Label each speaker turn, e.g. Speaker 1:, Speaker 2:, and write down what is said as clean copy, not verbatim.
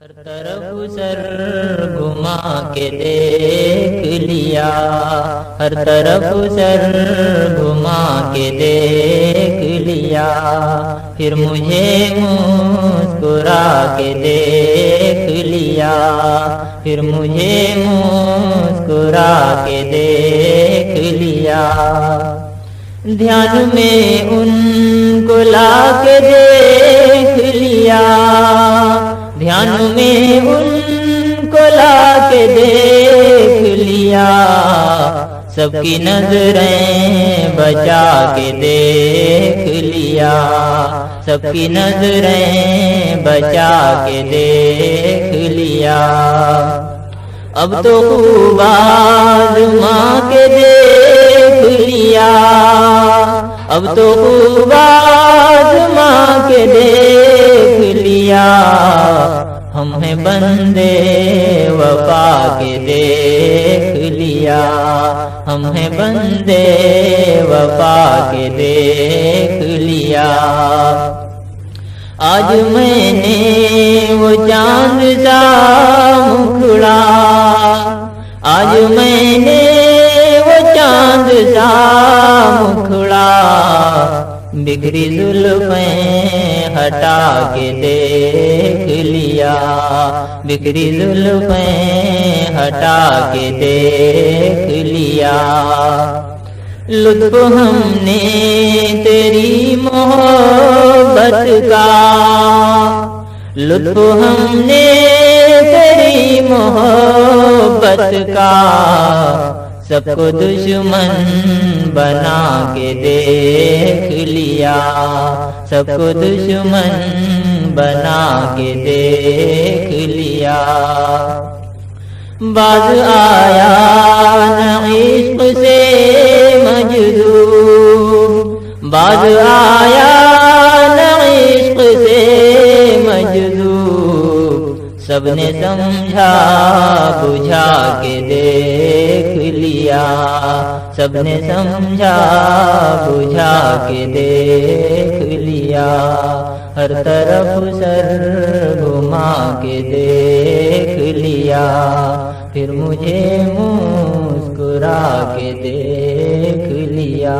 Speaker 1: ہر طرف سر گھما کے دیکھ لیا، ہر طرف سر گھما کے دیکھ لیا، پھر مجھے مسکرا کے دیکھ لیا، پھر مجھے مسکرا کے دیکھ لیا، دھیان میں ان کو لا کے دیکھ لیا، دھیان میں ان کو لا کے دیکھ لیا، سب کی نظریں بچا کے دیکھ لیا، سب کی نظریں بچا کے دیکھ لیا، اب تو خوب آزما کے دیکھ لیا، اب تو خوب آزما کے دیکھ لیا، ہم ہیں بندے وفا کے دیکھ لیا، ہم ہیں بندے وفا کے دیکھ لیا، آج میں نے وہ چاند سا مکھڑا، آج میں نے وہ چاند سا مکھڑا، بکھری زلفیں ہٹا کے دیکھ لیا، بکھری زلفیں ہٹا کے دیکھ لیا، لطف ہم نے تیری محبت کا، لطف ہم نے تیری محبت کا، سب کو دشمن بنا کے دیکھ لیا، سب کو دشمن بنا کے دیکھ لیا، باز آیا نہ عشق سے مجذوب، باز آیا نہ عشق سے مجذوب، سب نے سمجھا بجھا کے دیکھ لیا، سب نے سمجھا بجھا کے دیکھ لیا، ہر طرف سر گھما کے دیکھ لیا، پھر مجھے مسکرا کے دیکھ لیا۔